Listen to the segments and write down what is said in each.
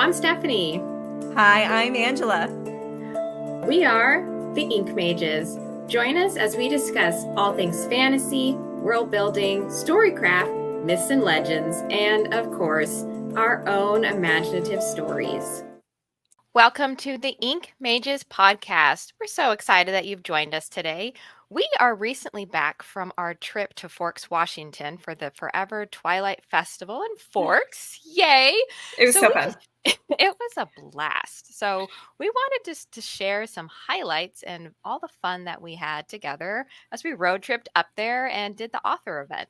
I'm Stephanie. Hi, I'm Angela. We are the Ink Mages. Join us as we discuss all things fantasy, world building, storycraft, myths and legends, and of course, our own imaginative stories. Welcome to the Ink Mages podcast. We're so excited that you've joined us today. We are recently back from our trip to Forks, Washington for the Forever Twilight Festival in Forks. Yay! It was so fun. It was a blast. So we wanted just to share some highlights and all the fun that we had together as we road tripped up there and did the author event.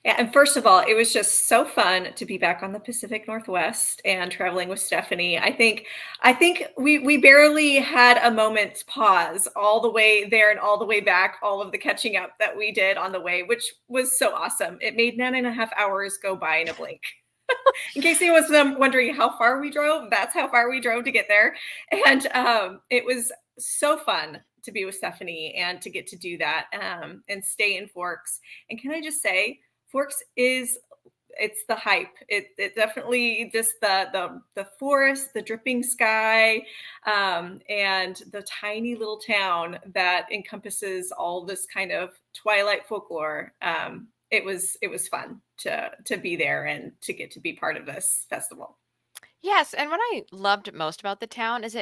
Yeah, and first of all, it was just so fun to be back on the Pacific Northwest and traveling with Stephanie. I think we barely had a moment's pause all the way there and all the way back, all of the catching up that we did on the way, which was so awesome. It made 9.5 hours go by in a blink. In case anyone was wondering how far we drove, that's how far we drove to get there. And it was so fun to be with Stephanie and to get to do that and stay in Forks. And can I just say, Forks it's the hype. It definitely just the forest, the dripping sky, and the tiny little town that encompasses all this kind of Twilight folklore. It was fun to be there and to get to be part of this festival. Yes, and what I loved most about the town is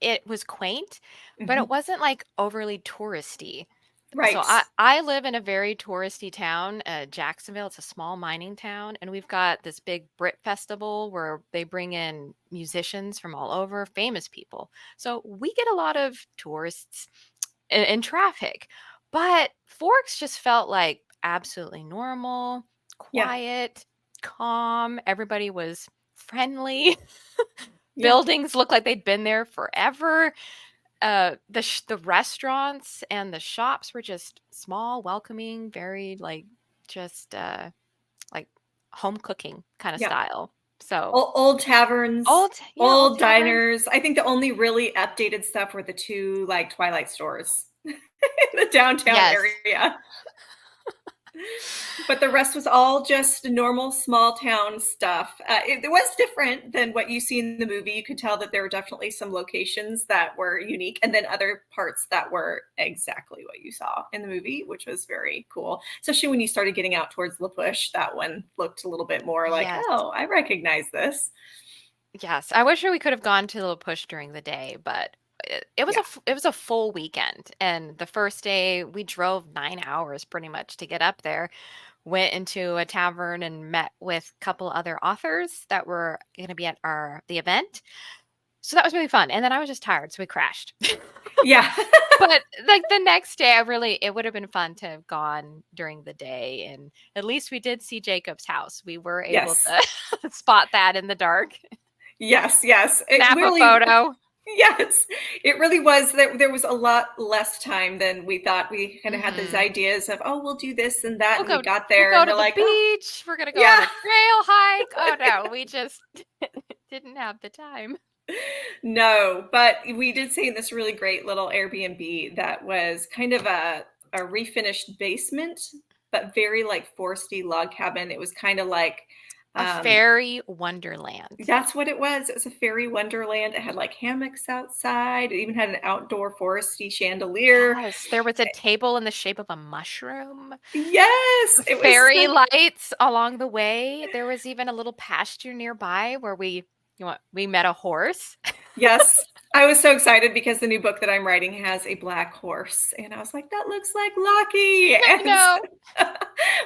it was quaint, but it Mhm. wasn't like overly touristy. So Right. I live in a very touristy town, Jacksonville. It's a small mining town, and we've got this big Brit festival where they bring in musicians from all over, famous people. So we get a lot of tourists in traffic. But Forks just felt like absolutely normal, Yeah. quiet, calm. Everybody was friendly. Yeah. Buildings looked like they'd been there forever. The restaurants and the shops were just small, welcoming, very just like home cooking kind of Yeah. style. So Old taverns, old old taverns. diners. I think the only really updated stuff were the two like Twilight stores in the downtown Yes. area. But the rest was all just normal small town stuff. It was different than what you see in the movie. You could tell that there were definitely some locations that were unique, and then other parts that were exactly what you saw in the movie, which was very cool. Especially when you started getting out towards La Push, that one looked a little bit more like, Yes. oh, I recognize this. Yes. I wish we could have gone to Little Push during the day, but it was Yeah. it was a full weekend. And the first day we drove 9 hours pretty much to get up there. Went into a tavern and met with a couple other authors that were going to be at the event. So that was really fun. And then I was just tired, so we crashed. Yeah. But like the next day, it would have been fun to have gone during the day. And at least we did see Jacob's house. We were able Yes. to spot that in the dark, Yes. Yes. It snap a really, photo. yes, it really was. There was a lot less time than we thought. We kind of had these Hmm. ideas of, oh, we'll do this and that. We'll And we go. got We'll there go and to we're the like, oh, beach. We're gonna go on yeah. a trail hike. Oh no, we just didn't have the time. No, but we did stay in this really great little Airbnb that was kind of a refinished basement, but very like foresty log cabin. It was kind of like, A um, fairy wonderland. that's what it was. It was a fairy wonderland. It had like hammocks outside. It even had an outdoor foresty chandelier. Yes, there was a table in the shape of a mushroom, Yes, it was fairy like, lights along the way. There was even a little pasture nearby where we met a horse. yes. I was so excited because the new book that I'm writing has a black horse. And I was like, that looks like Lucky. I And know. so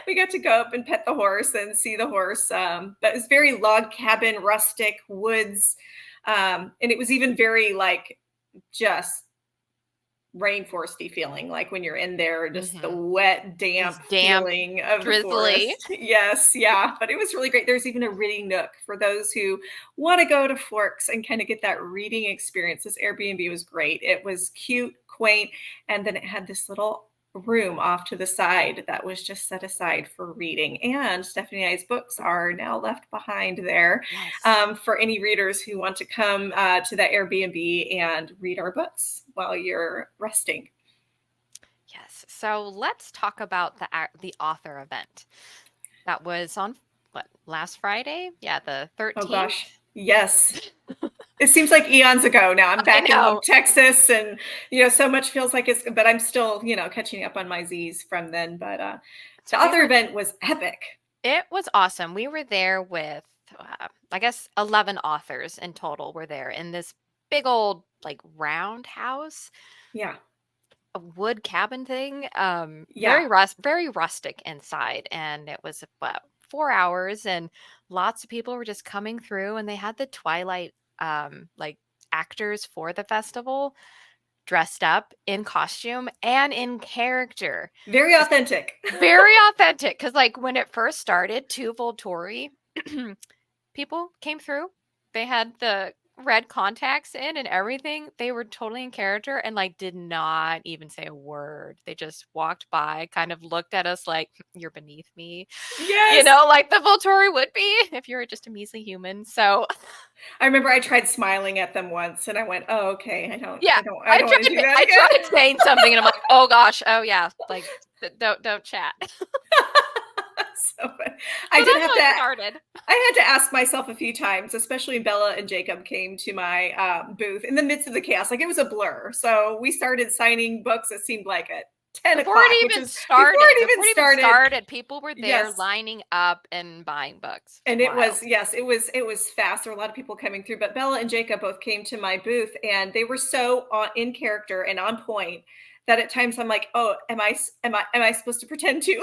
we got to go up and pet the horse and see the horse. But it's very log cabin, rustic woods. And it was even very like just rainforesty feeling, like when you're in there, just the Mhm. wet, It damp was damp, feeling of the drizzly. forest. Yes, yeah, but it was really great. There's even a reading nook for those who want to go to Forks and kind of get that reading experience. This Airbnb was great. It was cute, quaint, and then it had this little room off to the side that was just set aside for reading. And Stephanie and I's books are now left behind there Yes. for any readers who want to come to that Airbnb and read our books while you're resting. Yes. So let's talk about the author event. That was on what, last Friday? Yeah, the Oh 13th. gosh. Yes. It seems like eons ago now. I'm I back in know. Texas, and so much feels like but I'm still, catching up on my Z's from then. But So the we other were event was epic. It was awesome. We were there with, I guess, 11 authors in total were there in this big old, like, round house, Yeah. a wood cabin thing. Yeah. Very rustic inside. And it was about 4 hours, and lots of people were just coming through, and they had the Twilight, like, actors for the festival dressed up in costume and in character. Very authentic. Very authentic, because like when it first started, two Volturi people came through. They had the red contacts in and everything. They were totally in character and like did not even say a word. They just walked by, kind of looked at us like, you're beneath me. Yes. Like the Volturi would be if you were just a measly human. So I remember I tried smiling at them once, and I went, "Oh, okay. yeah, I don't want to do that I again." tried saying something and I'm like, oh gosh, oh yeah, like don't chat. So So I did that's have how to. it started. I had to ask myself a few times, especially when Bella and Jacob came to my booth in the midst of the chaos. Like, it was a blur. So we started signing books. It seemed like at 10 Before o'clock, it which even is before started, it even started. people were there Yes. lining up and buying books. It was And it wild. was, yes, it was fast. There were a lot of people coming through, but Bella and Jacob both came to my booth, and they were so in character and on point that at times I'm like, oh, am I supposed to pretend to?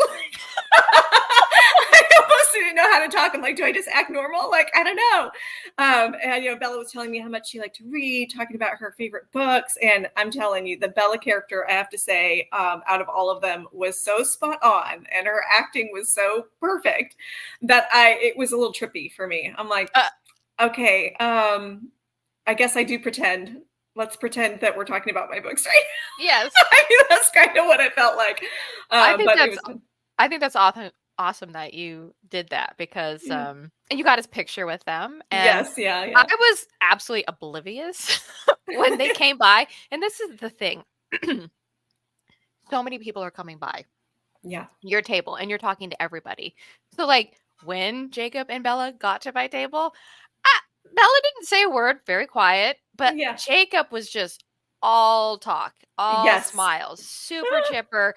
I almost didn't know how to talk. I'm like, do I just act normal? Like, I don't know. And Bella was telling me how much she liked to read, talking about her favorite books, and I'm telling you, the Bella character, I have to say, out of all of them, was so spot on, and her acting was so perfect that it was a little trippy for me. I'm like, Uh, okay, I guess I do pretend. Let's pretend that we're talking about my books, right? yes, I mean, that's kind of what it felt like. I think But it that's was fun. I think that's awesome that you did that because Yeah. and you got his picture with them, and Yes, yeah, I yeah. was absolutely oblivious when they came by. And this is the thing. So many people are coming by Yeah. your table and you're talking to everybody. So like when Jacob and Bella got to my table, Bella didn't say a word, very quiet, but Yeah. Jacob was just all talk, all Yes. smiles, super chipper.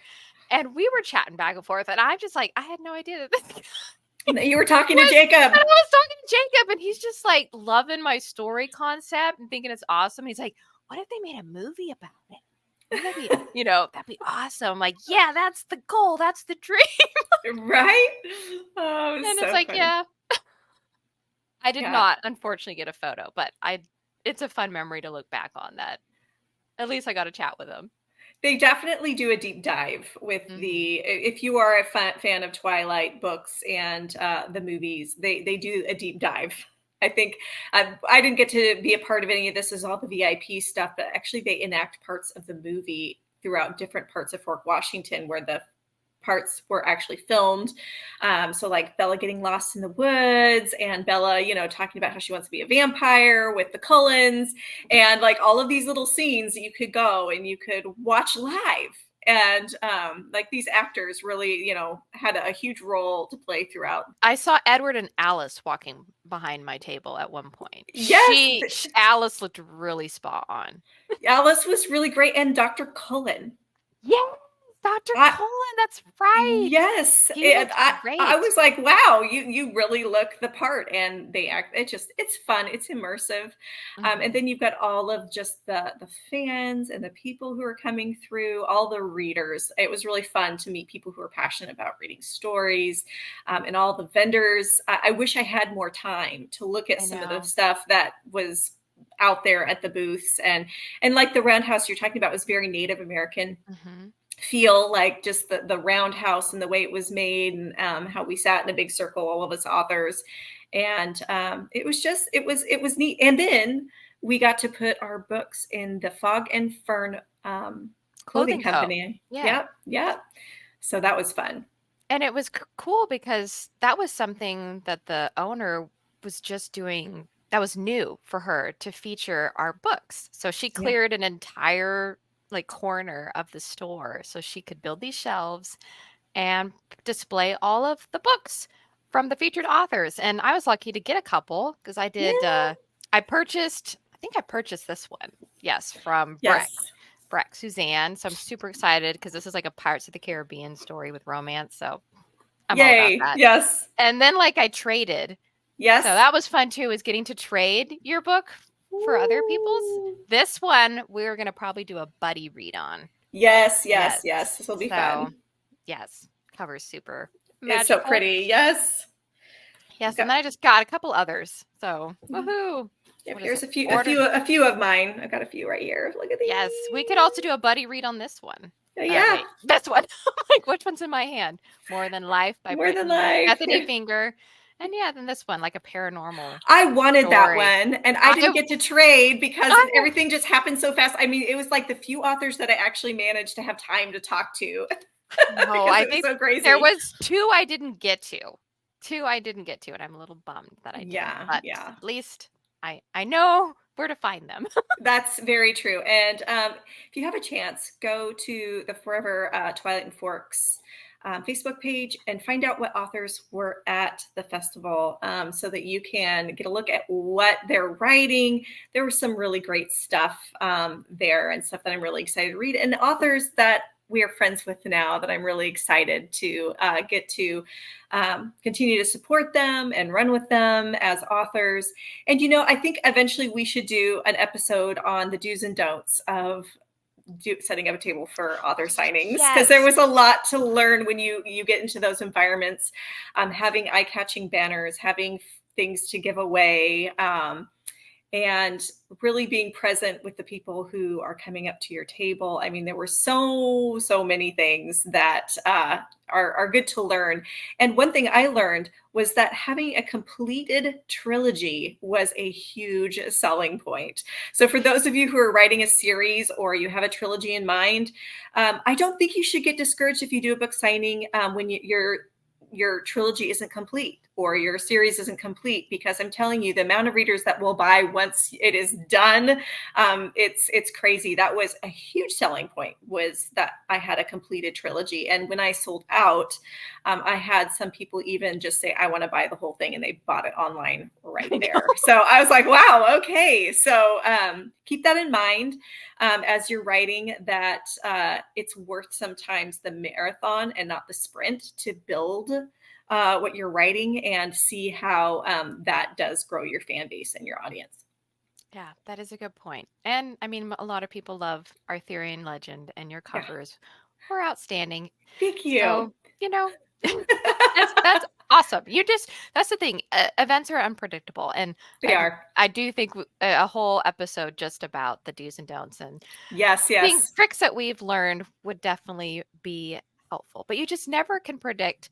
And we were chatting back and forth, and I'm just like, I had no idea that this You were talking to was. Jacob. And I was talking to Jacob, and he's just like loving my story concept and thinking it's awesome. He's like, what if they made a movie about it? Wouldn't that be, that'd be awesome. I'm like, yeah, that's the goal. That's the dream. Right? Oh, it was And it's so like, funny. yeah, I did Yeah. not unfortunately get a photo, but it's a fun memory to look back on that. At least I got to chat with him. They definitely do a deep dive with if you are a fan of Twilight books and the movies, they do a deep dive. I think I didn't get to be a part of any of this as all the VIP stuff, but actually they enact parts of the movie throughout different parts of Fort Washington where the parts were actually filmed. So like Bella getting lost in the woods, and Bella, talking about how she wants to be a vampire with the Cullens, and like all of these little scenes that you could go and you could watch live. And like these actors really, had a huge role to play throughout. I saw Edward and Alice walking behind my table at one point. Yes, Alice looked really spot on. Alice was really great, and Dr. Cullen. Yeah, Dr. Cullen, that's right. Yes, He and looked I great. was like, wow, you really look the part, and they act. It's fun, it's immersive, and then you've got all of just the fans and the people who are coming through, all the readers. It was really fun to meet people who are passionate about reading stories, and all the vendors. I wish I had more time to look at some of the stuff that was out there at the booths, and like the roundhouse you're talking about was very Native American feel, like just the roundhouse and the way it was made, and how we sat in a big circle, all of us authors, and it was neat. And then we got to put our books in the Fog and Fern clothing company. Yeah. Yep. So that was fun. And it was cool because that was something that the owner was just doing that was new for her to feature our books. So she cleared an entire like corner of the store so she could build these shelves and display all of the books from the featured authors. And I was lucky to get a couple because I did, I think I purchased this one. Yes, from Breck Suzanne. So I'm super excited because this is like a Pirates of the Caribbean story with romance. So I'm all about that. Yes. And then like I traded. Yes. So that was fun too, is getting to trade your book for other people's. This one we're going to probably do a buddy read on. Yes. This will be fun. Yes. Cover's super magical. It's so pretty. Yes. Yes. And then I just got a couple others. So woohoo. Yep, here's a few of mine. I've got a few right here. Look at these. Yes. We could also do a buddy read on this one. Yeah. This one. Like, which one's in my hand? More Than Life by Bethany Finger. And then this one, like a paranormal. I wanted that one, and I didn't get to trade because everything just happened so fast. I mean, it was like the few authors that I actually managed to have time to talk to. No, I think so crazy. There was two I didn't get to. And I'm a little bummed that I didn't. But at least I know where to find them. That's very true. And if you have a chance, go to the Forever Twilight and Forks Facebook page and find out what authors were at the festival so that you can get a look at what they're writing. There was some really great stuff there and stuff that I'm really excited to read, and authors that we are friends with now that I'm really excited to get to continue to support them and run with them as authors. And, I think eventually we should do an episode on the do's and don'ts of setting up a table for author signings, because there was a lot to learn when you get into those environments, having eye-catching banners, having things to give away, and really being present with the people who are coming up to your table. I mean, there were so many things that are good to learn. And one thing I learned was that having a completed trilogy was a huge selling point. So for those of you who are writing a series or you have a trilogy in mind, I don't think you should get discouraged if you do a book signing when your trilogy isn't complete or your series isn't complete, because I'm telling you, the amount of readers that will buy once it is done, it's crazy. That was a huge selling point, was that I had a completed trilogy. And when I sold out, I had some people even just say, I want to buy the whole thing, and they bought it online right there. So I was like, wow, okay. So keep that in mind as you're writing, that it's worth sometimes the marathon and not the sprint to build what you're writing and see how that does grow your fan base and your audience. Yeah, that is a good point. And I mean, a lot of people love Arthurian legend, and your covers were outstanding. Thank you. So, that's awesome. That's the thing. Events are unpredictable, and they are. I do think a whole episode just about the do's and don'ts and yes, tricks that we've learned would definitely be helpful. But you just never can predict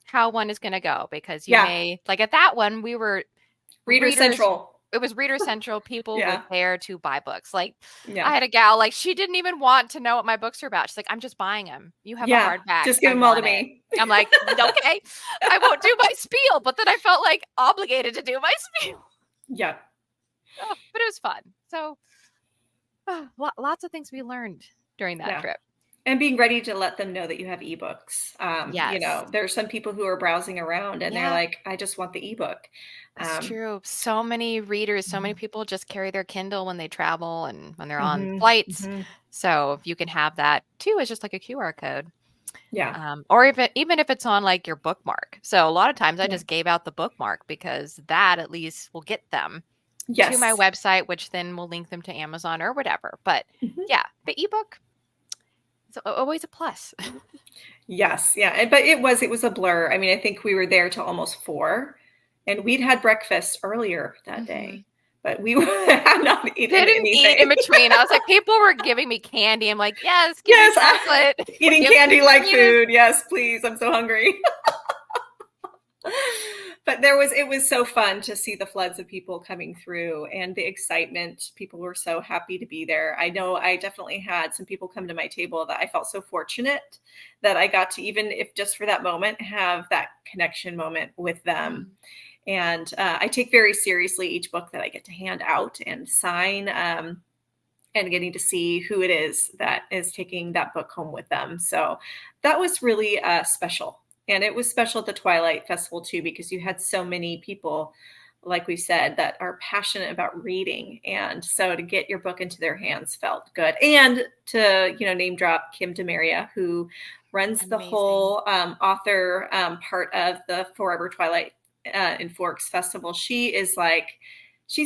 how one is going to go, because you may, like at that one, we were Reader Central. It was Reader Central. People were there to buy books. Like I had a gal, like she didn't even want to know what my books are about. She's like, I'm just buying them. You have a hardback. Just give them all to me. I'm like, okay, I won't do my spiel. But then I felt like obligated to do my spiel. Yeah. Oh, but it was fun. So lots of things we learned during that trip. And being ready to let them know that you have ebooks. There's some people who are browsing around and they're like, I just want the ebook. That's true. So many readers, so many people just carry their Kindle when they travel and when they're on flights. So if you can have that too, it's just like a QR code. Yeah. Or even if it's on like your bookmark. So a lot of times I just gave out the bookmark, because that at least will get them to my website, which then will link them to Amazon or whatever. But the ebook, it's always a plus. Yes. Yeah. But it was a blur. I mean, I think we were there till almost 4, and we'd had breakfast earlier that day, but we had not eaten anything. Eat in between. I was like, people were giving me candy. I'm like, yes, give me chocolate. Eating candy like food. Yes, please. I'm so hungry. But it was so fun to see the floods of people coming through and the excitement. People were so happy to be there. I know I definitely had some people come to my table that I felt so fortunate that I got to, even if just for that moment, have that connection moment with them. And I take very seriously each book that I get to hand out and sign, and getting to see who it is that is taking that book home with them. So that was really special. And it was special at the Twilight Festival too, because you had so many people, like we said, that are passionate about reading. And so to get your book into their hands felt good. And to, name drop Kim DeMaria, who runs the Amazing. whole author part of the Forever Twilight in Forks Festival. She's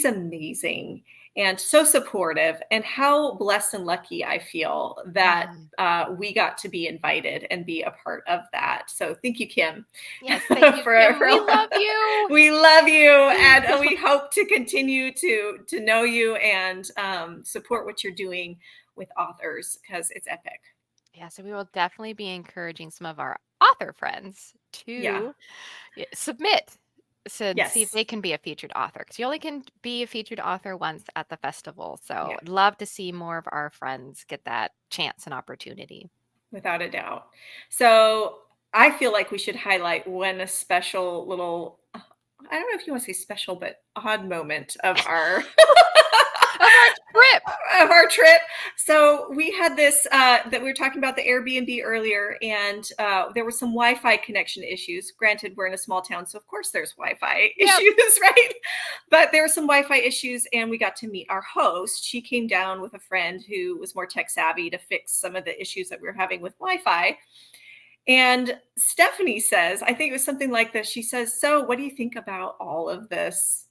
amazing and so supportive. And how blessed and lucky I feel that we got to be invited and be a part of that. So thank you, Kim. Yes, thank you, Kim. We love you. We love you, and we hope to continue to know you and support what you're doing with authors, because it's epic. Yeah, so we will definitely be encouraging some of our author friends to submit and see if they can be a featured author, because you only can be a featured author once at the festival. So I'd love to see more of our friends get that chance and opportunity. Without a doubt. So I feel like we should highlight one special little, I don't know if you want to say special, but odd moment of our trip. So we had this that we were talking about the Airbnb earlier, and there were some Wi-Fi connection issues. Granted, we're in a small town, so of course there's Wi-Fi issues, right? But there were some Wi-Fi issues, and we got to meet our host. She came down with a friend who was more tech savvy to fix some of the issues that we were having with Wi-Fi. And Stephanie says, I think it was something like this. She says, "So what do you think about all of this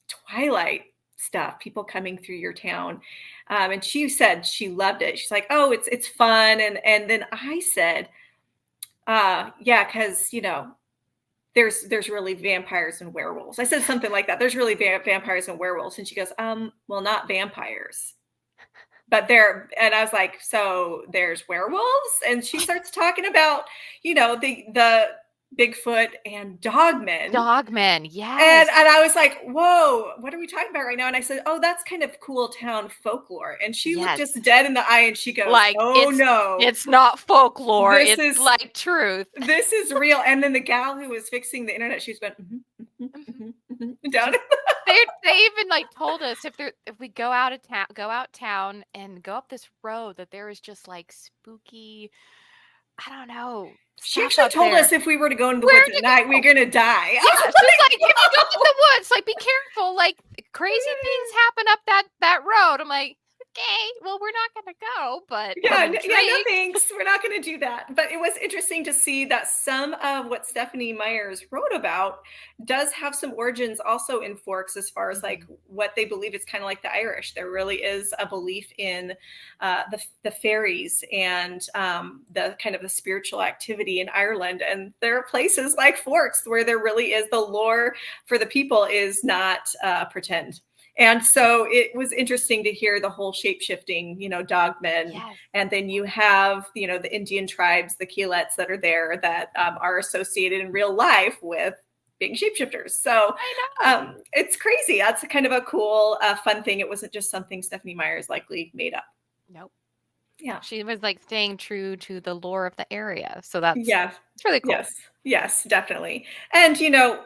Twilight stuff, people coming through your town?" And she said she loved it. She's like, "Oh, it's fun." And then I said, yeah, because there's really vampires and werewolves. I said something like that. There's really vampires and werewolves. And she goes, well, not vampires, but and I was like, so there's werewolves? And she starts talking about, the Bigfoot and dogmen. Yes. And I was like, whoa, what are we talking about right now? And I said, oh, that's kind of cool town folklore. And she looked just dead in the eye, and she goes, oh, no. It's not folklore. It's like truth. This is real. And then the gal who was fixing the internet, she's been down. They even told us if we go out town and go up this road, that there is just spooky, I don't know. She actually told us if we were to go into the woods at night, we're going to die. Yeah, she's like, if you go to the woods, be careful. Crazy things happen up that road. I'm like, okay, well, we're not going to go, but no thanks. We're not going to do that. But it was interesting to see that some of what Stephanie Myers wrote about does have some origins also in Forks, as far as what they believe. It's kind of like the Irish. There really is a belief in the fairies and the kind of the spiritual activity in Ireland. And there are places like Forks where there really is the lore for the people is not pretend. And so it was interesting to hear the whole shape-shifting, dogmen. Yes. And then you have, the Indian tribes, the Keelets that are there that are associated in real life with being shapeshifters. So it's crazy. That's kind of a cool, fun thing. It wasn't just something Stephanie Myers likely made up. Nope. Yeah. She was staying true to the lore of the area. So it's really cool. Yes, definitely. And,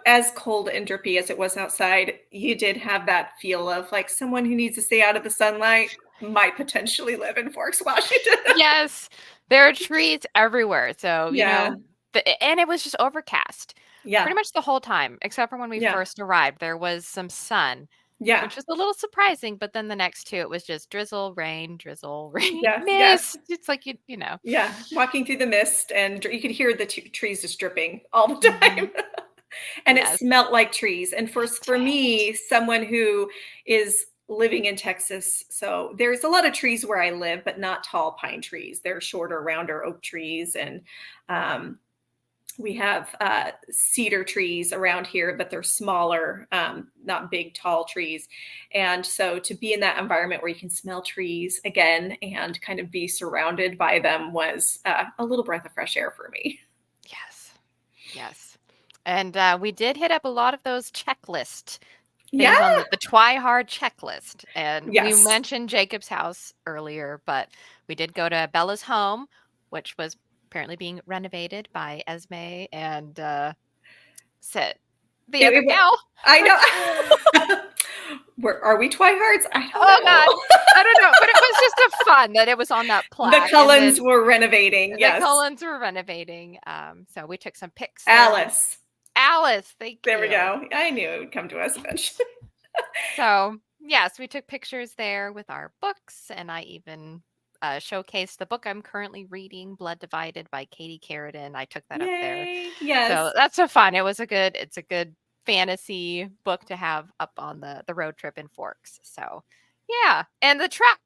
as cold and drippy as it was outside, you did have that feel of someone who needs to stay out of the sunlight might potentially live in Forks, Washington. Yes. There are trees everywhere. So, and it was just overcast. Yeah. Pretty much the whole time, except for when we first arrived. There was some sun. Yeah. Which was a little surprising, but then the next two, it was just drizzle, rain, mist. Yes. It's Yeah, walking through the mist, and you could hear the trees just dripping all the time. And it smelled like trees. And for me, someone who is living in Texas, so there's a lot of trees where I live, but not tall pine trees. They're shorter, rounder oak trees. And we have cedar trees around here, but they're smaller, not big, tall trees. And so to be in that environment where you can smell trees again and kind of be surrounded by them was a little breath of fresh air for me. Yes. And we did hit up a lot of those checklist things on the twi-hard checklist. And we mentioned Jacob's house earlier, but we did go to Bella's home, which was apparently being renovated by Esme and the other gal. I know. Are we twi-hards? I don't Oh God, know. I don't know, but it was just a fun that it was on that The plaque. Cullens were renovating. The Yes. Cullens were renovating. So we took some pics there. Alice. Alice, thank you. There we go. I knew it would come to us eventually. So yes, we took pictures there with our books, and I even showcased the book I'm currently reading, Blood Divided by Katie Carradine. I took that up there. Yay. Yes. So that's so fun. It's a good fantasy book to have up on the road trip in Forks. So yeah. And the truck.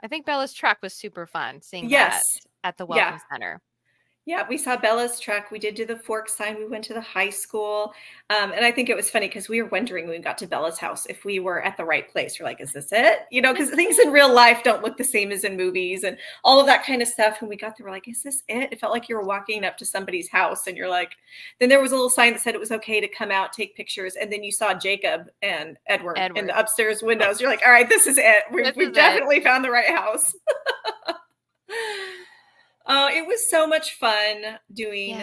I think Bella's truck was super fun seeing that at the Welcome Center. Yeah, we saw Bella's truck. We did do the fork sign. We went to the high school. And I think it was funny because we were wondering when we got to Bella's house if we were at the right place. We're like, is this it? You know, because things in real life don't look the same as in movies and all of that kind of stuff. And we got there, we're like, is this it? It felt like you were walking up to somebody's house and you're like, then there was a little sign that said it was okay to come out, take pictures. And then you saw Jacob and Edward. In the upstairs windows. You're like, all right, this is it. We've definitely found the right house. It was so much fun doing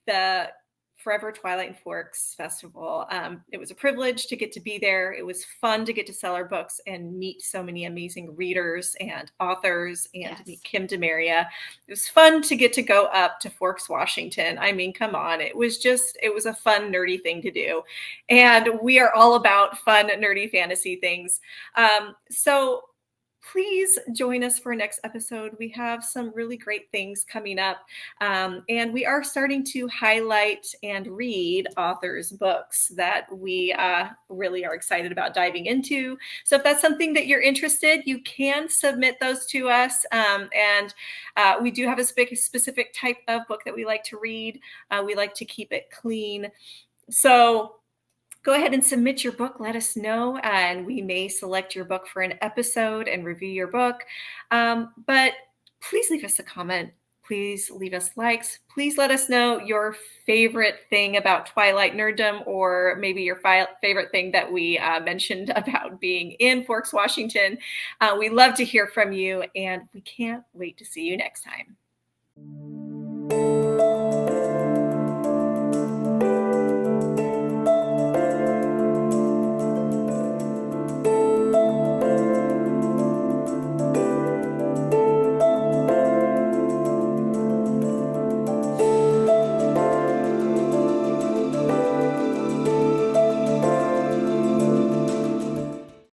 the Forever Twilight and Forks Festival. It was a privilege to get to be there. It was fun to get to sell our books and meet so many amazing readers and authors and meet Kim DeMaria. It was fun to get to go up to Forks, Washington. I mean, come on. It was a fun, nerdy thing to do. And we are all about fun, nerdy fantasy things. So please join us for our next episode. We have some really great things coming up. And we are starting to highlight and read authors' books that we really are excited about diving into. So if that's something that you're interested, you can submit those to us. And we do have a specific type of book that we like to read. We like to keep it clean. So go ahead and submit your book. Let us know, and we may select your book for an episode and review your book. But please leave us a comment. Please leave us likes. Please let us know your favorite thing about Twilight nerddom, or maybe your favorite thing that we mentioned about being in Forks, Washington. We love to hear from you, and we can't wait to see you next time.